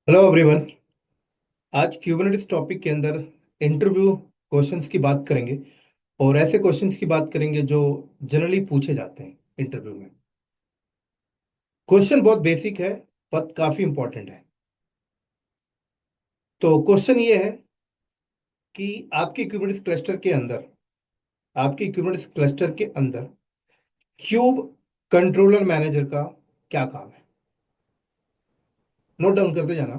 Hello everyone. आज Kubernetes topic के अंदर इंटरव्यू क्वेश्चंस की बात करेंगे और ऐसे क्वेश्चंस की बात करेंगे जो जनरली पूछे जाते हैं इंटरव्यू में। क्वेश्चन बहुत बेसिक है पर काफी इंपॉर्टेंट है। तो क्वेश्चन ये है कि आपकी क्यूबरनेटिक्स क्लस्टर के अंदर क्यूब कंट्रोलर मैनेजर का क्या काम है। नोट डाउन करते जाना।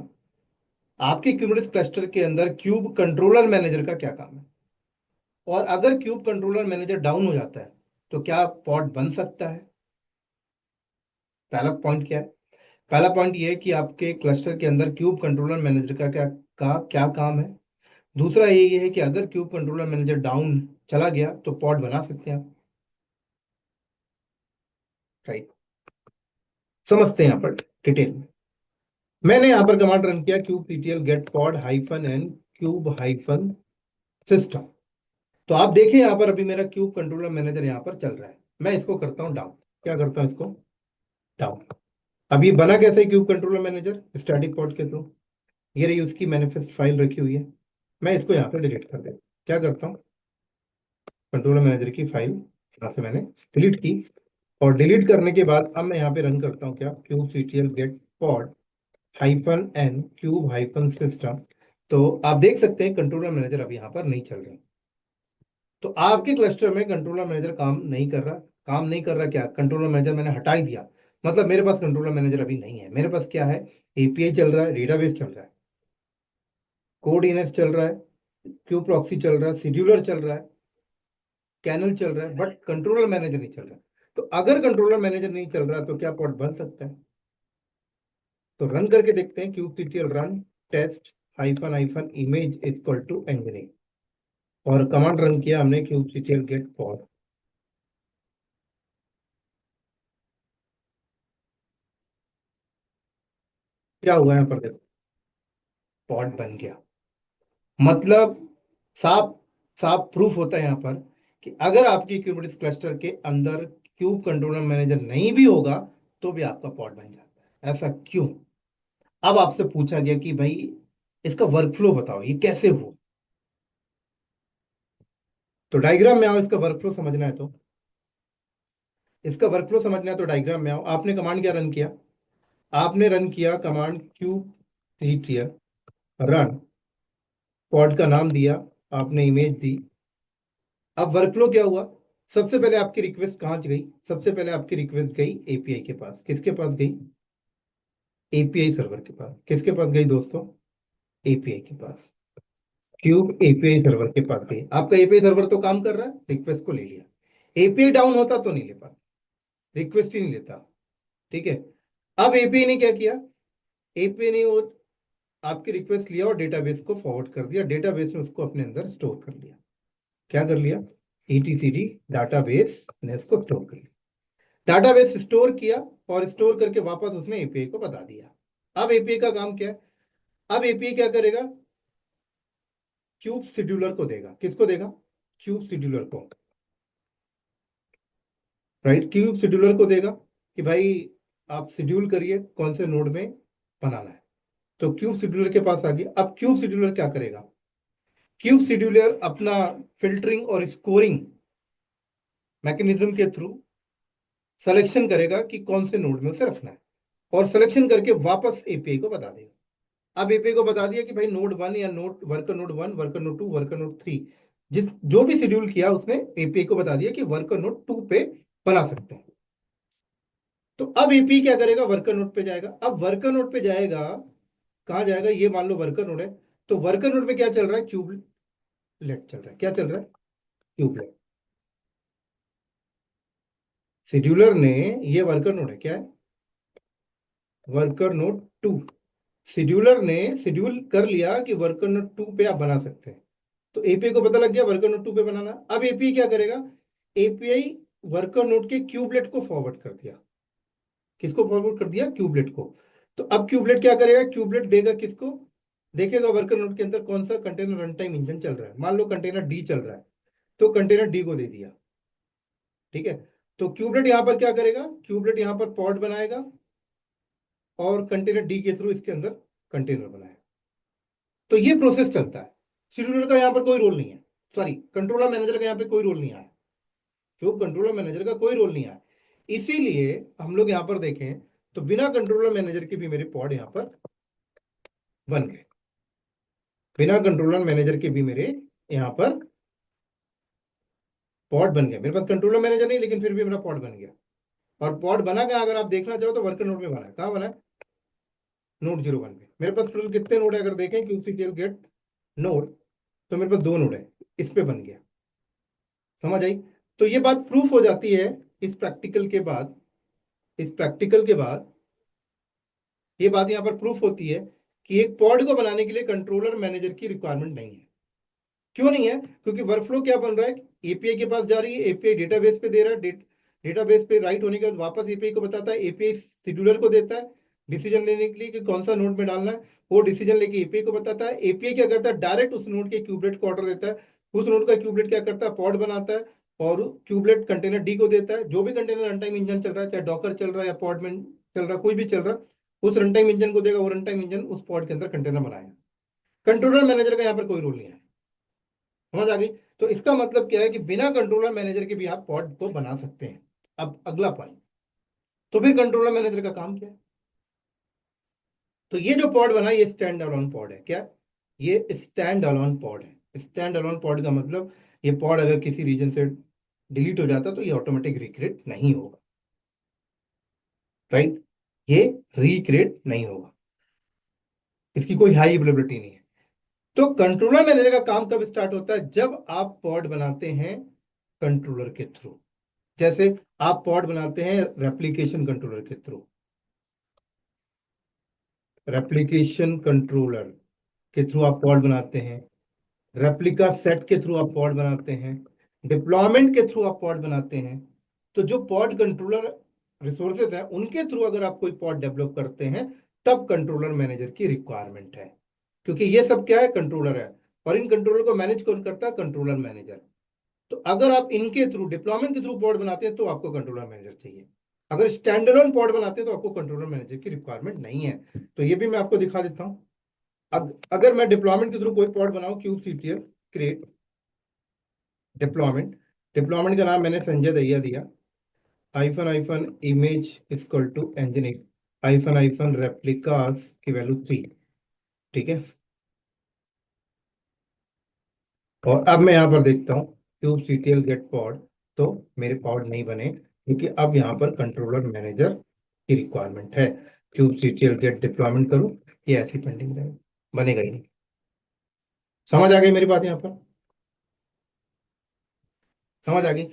आपके क्यूबरनेटिक्स क्लस्टर के अंदर क्यूब कंट्रोलर मैनेजर का क्या काम है, और अगर क्यूब कंट्रोलर मैनेजर डाउन हो जाता है तो क्या पॉड बन सकता है। पहला पॉइंट क्या है? पहला पॉइंट ये है कि आपके क्लस्टर के अंदर क्यूब कंट्रोलर मैनेजर का क्या काम है। दूसरा ये है कि अगर क्यूब कंट्रोलर मैनेजर डाउन चला गया तो पॉड बना सकते हैं आप। राइट। समझते हैं यहाँ पर डिटेल में। मैंने यहाँ पर कमांड रन किया cube P T L get pod hyphen and cube hyphen system. तो आप देखें यहाँ पर अभी मेरा क्यूब कंट्रोलर मैनेजर यहाँ पर चल रहा है। मैं इसको करता हूँ डाउन। क्या करता हूँ इसको? डाउन। अब ये बना कैसे cube controller manager? Static pod के थ्रू। ये रही उसकी मैनिफेस्ट फाइल रखी हुई है। मैं इसको यहाँ पे डिलीट कर देता। क्या करता हूँ? कंट्रोलर मैनेजर की फाइल यहाँ से मैंने डिलीट की, और डिलीट करने के बाद अब मैं यहाँ पे रन करता हूँ क्या, cube C T L get pod hyphen N cube hyphen system. तो आप देख सकते हैं कंट्रोलर मैनेजर अब यहाँ पर नहीं चल रहे। तो आपके क्लस्टर में कंट्रोलर मैनेजर काम नहीं कर रहा। काम नहीं कर रहा क्या? कंट्रोलर मैनेजर मैंने हटा ही दिया। मतलब मेरे पास कंट्रोलर मैनेजर अभी नहीं है। मेरे पास क्या है? एपीआई चल रहा है, डेटाबेस चल रहा है, कोड इनएस चल रहा है, क्यू प्रॉक्सी चल रहा है, शेड्यूलर चल रहा है, कैनल चल रहा है, बट कंट्रोलर मैनेजर नहीं चल रहा। तो अगर कंट्रोलर मैनेजर नहीं चल रहा तो क्या पॉड बन सकता है? तो रन करके देखते हैं kubectl run test hyphen hyphen image equal to engineering, और कमांड रन किया हमने क्यूबीटीएल गेट पॉड। क्या हुआ यहाँ पर? देखो, पॉड बन गया। मतलब साफ साफ प्रूफ होता है यहाँ पर कि अगर आपकी क्यूबिटिस क्लस्टर के अंदर क्यूब कंट्रोलर मैनेजर नहीं भी होगा तो भी आपका पॉड बन जाता है। ऐसा क्यों? अब आपसे पूछा गया कि भाई इसका वर्कफ्लो बताओ, ये कैसे हो। तो डायग्राम में आओ, इसका वर्कफ्लो समझना है तो डायग्राम में आओ। आपने कमांड क्या रन किया? आपने रन किया command cube CTL run, pod का नाम दिया, आपने इमेज दी। अब वर्कफ्लो क्या हुआ? सबसे पहले आपकी रिक्वेस्ट कहाँ गई? सबसे पहले आपकी रिक्वेस्ट गई एपीआई के पास। किसके पास गई? एपीआई सर्वर के पास। किसके पास गई दोस्तों? एपीआई के पास। क्यूब एपीआई सर्वर के पास गई। आपका एपीआई सर्वर तो काम कर रहा है, रिक्वेस्ट को ले लिया। एपीआई डाउन होता तो नहीं ले पाता, रिक्वेस्ट ही नहीं लेता। ठीक है। अब एपीआई ने क्या किया? एपीआई ने वो आपकी रिक्वेस्ट लिया और डेटाबेस को फॉरवर्ड कर दिया। डेटाबेस ने उसको अपने अंदर स्टोर कर लिया। क्या कर लिया? ईटीसीडी डाटाबेस ने उसको स्टोर कर लिया। डाटाबेस स्टोर किया और स्टोर करके वापस उसने एपीआई को बता दिया। अब एपीआई का काम क्या है? अब एपीआई क्या करेगा? क्यूब शेड्यूलर को देगा। किसको देगा? क्यूब शेड्यूलर को। राइट, क्यूब शेड्यूलर को देगा कि भाई आप शेड्यूल करिए कौन से नोड में बनाना है। तो क्यूब शेड्यूलर के पास आ गया। अब क्यूब शेड्यूलर क्या करेगा? क्यूब शेड्यूलर अपना फिल्टरिंग और स्कोरिंग मैकेनिज्म के थ्रू सिलेक्शन करेगा कि कौन से नोड में उसे रखना है, और सिलेक्शन करके वापस एपीआई को बता देगा। अब एपीआई को बता दिया कि भाई नोड वन या node worker node one, worker node two, worker node three, जिस जो भी शेड्यूल किया उसने एपीआई को बता दिया कि वर्कर नोड टू पे बना सकते हैं। तो अब एपीआई क्या करेगा? वर्कर नोड पे जाएगा। अब वर्कर नोड पे जाएगा, कहाँ जाएगा? ये मान लो वर्कर नोड है, तो वर्कर नोड पे क्या चल रहा है? क्यूबलेट चल रहा है। क्या चल रहा है? क्यूबलेट। शेड्यूलर ने, ये वर्कर नोड है, क्या है? Worker node two. शेड्यूलर ने शेड्यूल कर लिया कि वर्कर नोड टू पे आप बना सकते हैं। तो एपीआई को पता लग गया वर्कर नोड टू पे बनाना। अब एपीआई क्या करेगा? एपीआई वर्कर नोड के क्यूबलेट को फॉरवर्ड कर दिया। किसको फॉरवर्ड कर दिया? क्यूबलेट को। तो अब क्यूबलेट क्या करेगा? क्यूबलेट देगा किसको? देखेगा वर्कर नोड के अंदर कौन सा कंटेनर रन टाइम इंजन चल रहा है। मान लो कंटेनर डी चल रहा है, तो कंटेनर डी को दे दिया। ठीक है। तो क्यूबलेट यहां पर क्या करेगा? क्यूबलेट यहां पर पॉड बनाएगा और कंटेनर डी के थ्रू इसके अंदर कंटेनर बनाया। तो ये प्रोसेस चलता है। शेड्यूलर का यहाँ पर कोई रोल नहीं है, सॉरी कंट्रोलर मैनेजर का यहाँ पे कोई रोल नहीं आया, जो कंट्रोलर मैनेजर का कोई रोल नहीं आया। इसीलिए हम लोग यहाँ पर देखें तो बिना कंट्रोलर मैनेजर के भी मेरे पॉड यहाँ पर बन गए, बिना कंट्रोलर मैनेजर के भी मेरे यहाँ पर पॉड बन गया। मेरे पास कंट्रोलर मैनेजर नहीं, लेकिन फिर भी मेरा पॉड बन गया। और पॉड बना कहाँ, अगर आप देखना चाहो तो वर्कर नोड में बना है। कहाँ बना है? नोड 01 में। मेरे पास टोटल कितने नोड है अगर देखें, क्यूसीटीएल गेट नोड, तो मेरे पास 2 नोड है, इस पे बन गया। समझ आई? तो ये बात प्रूफ हो जाती है इस प्रैक्टिकल के बाद, इस प्रैक्टिकल के बाद ये बात यहाँ पर प्रूफ होती है कि एक पॉड को बनाने के लिए कंट्रोलर मैनेजर की रिक्वायरमेंट नहीं है। क्यों नहीं है? क्योंकि वर्कफ्लो क्या बन रहा है, एपीआई के पास जा रही है, एपीआई डेटाबेस पे दे रहा है, डेटाबेस पे राइट होने के बाद वापस एपीआई को बताता है, एपीआई शेड्यूलर को देता है डिसीजन लेने के लिए कि कौन सा नोड में डालना है। वो डिसीजन लेके एपीआई को बताता है, एपीआई क्या करता है, डायरेक्ट उस नोड के क्यूबलेट को ऑर्डर देता है, उस नोड का क्यूबलेट क्या करता है, पॉड बनाता है और क्यूबलेट कंटेनर डी को देता है। जो भी कंटेनर रन टाइम इंजन चल रहा है, चाहे डॉकर चल रहा है या पॉड में चल रहा है, कोई भी चल रहा है, उस रन टाइम इंजन को देगा, वो रन टाइम इंजन उस पॉड के अंदर कंटेनर बनाएगा। कंट्रोलर मैनेजर का यहाँ पर कोई रोल नहीं है। समझ आ गई? तो इसका मतलब क्या है कि बिना कंट्रोलर मैनेजर के भी आप पॉड को बना सकते हैं। अब अगला पॉइंट, तो फिर कंट्रोलर मैनेजर का काम क्या है? तो ये जो पॉड बना ये स्टैंड अलोन पॉड है। क्या? ये स्टैंड अलोन पॉड है। स्टैंड अलोन पॉड का मतलब ये पॉड अगर किसी रीजन से डिलीट हो जाता तो ये ऑटोमेटिक रिक्रिएट नहीं होगा, राइट? ये रिक्रिएट नहीं होगा, इसकी कोई हाई अवेलेबिलिटी नहीं है। तो कंट्रोलर मैनेजर का काम कब स्टार्ट होता है? जब आप पॉड बनाते हैं कंट्रोलर के थ्रू। जैसे आप पॉड बनाते हैं रेप्लिकेशन कंट्रोलर के थ्रू, रेप्लिकेशन कंट्रोलर के थ्रू आप पॉड बनाते हैं, रेप्लिका सेट के थ्रू आप पॉड बनाते हैं, डिप्लॉयमेंट के थ्रू आप पॉड बनाते हैं। तो जो पॉड कंट्रोलर रिसोर्सेज हैं उनके थ्रू अगर आप कोई पॉड डेवलप करते हैं तब कंट्रोलर मैनेजर की रिक्वायरमेंट है, क्योंकि ये सब क्या है, कंट्रोलर है। और इन कंट्रोलर को मैनेज कौन करता है? Controller manager. तो अगर आप इनके थ्रू डिप्लॉयमेंट के थ्रू पॉड बनाते हैं तो आपको कंट्रोलर मैनेजर चाहिए। अगर स्टैंड अलोन पॉड बनाते हैं तो आपको कंट्रोलर मैनेजर की रिक्वायरमेंट नहीं है। तो ये भी मैं आपको दिखा देता हूं। अगर मैं डिप्लॉयमेंट के थ्रू कोई पॉड बनाऊं, cube C T L create deployment, deployment का नाम मैंने संजय दैया दिया, hyphen hyphen image equal to nginx hyphen hyphen replicas की वैल्यू 3। ठीक है, और अब मैं यहाँ पर देखता हूँ क्यूब सीटीएल गेट पॉड, तो मेरे पॉड नहीं बने क्योंकि अब यहाँ पर कंट्रोलर मैनेजर की रिक्वायरमेंट है। क्यूब सीटीएल गेट डिप्लॉयमेंट करूँ, ये ऐसी पेंडिंग रहेगा, बनेगा ही नहीं। समझ आ गई मेरी बात यहाँ पर? समझ आ गई?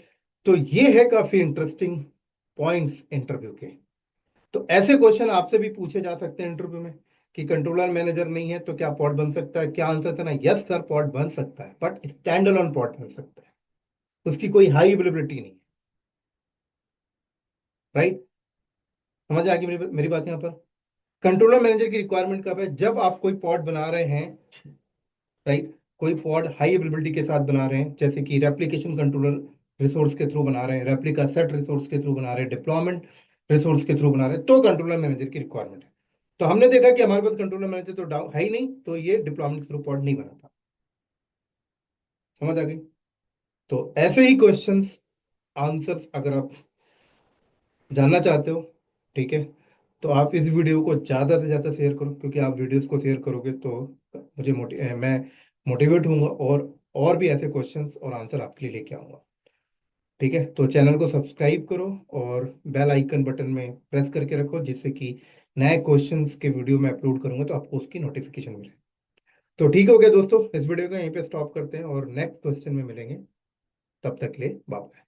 तो ये है काफी इंटरेस्टिंग पॉइंट्स इंटरव्यू के। तो ऐसे क्वेश्चन आपसे भी पूछे जा सकते हैं इंटरव्यू में कि कंट्रोलर मैनेजर नहीं है तो क्या पॉड बन सकता है? क्या आंसर था ना, यस सर पॉड बन सकता है, बट स्टैंड अलोन पॉड बन सकता है, उसकी कोई हाई अवेलेबिलिटी नहीं। राइट? समझ आ गई मेरी बात यहाँ पर? कंट्रोलर मैनेजर की रिक्वायरमेंट कब है? जब आप कोई पॉड बना रहे हैं, राइट, कोई पॉड हाई अवेलेबिलिटी के साथ बना रहे हैं, जैसे कि रेप्लिकेशन कंट्रोलर रिसोर्स के थ्रू बना रहे हैं, रेप्लिका सेट रिसोर्स के थ्रू बना रहे हैं, डिप्लॉयमेंट रिसोर्स के थ्रू बना रहे हैं, तो कंट्रोलर मैनेजर की रिक्वायरमेंट है। तो हमने देखा कि हमारे पास कंट्रोलर मैनेजर तो डाउ है ही नहीं, तो ये डिप्लॉयमेंट के थ्रू पॉड नहीं बना था। समझ आ गई? तो ऐसे ही क्वेश्चंस आंसर्स अगर आप जानना चाहते हो, ठीक है, तो आप इस वीडियो को ज़्यादा से ज़्यादा शेयर करो, क्योंकि आप वीडियोस को शेयर करोगे तो मुझे मैं मोटिवेट होऊंगा और भी ऐसे क्वेश्चंस और आंसर आपके लिए लेके आऊँगा। ठीक है, तो चैनल को सब्सक्राइब करो और बेल आइकन बटन में प्रेस करके रखो, जिससे कि नए क्वेश्चंस के वीडियो में अपलोड करूंगा तो आपको उसकी नोटिफिकेशन मिले। तो ठीक हो गया दोस्तों, इस वीडियो को यहीं पे स्टॉप करते हैं और नेक्स्ट क्वेश्चन में मिलेंगे। तब तक के लिए बाय।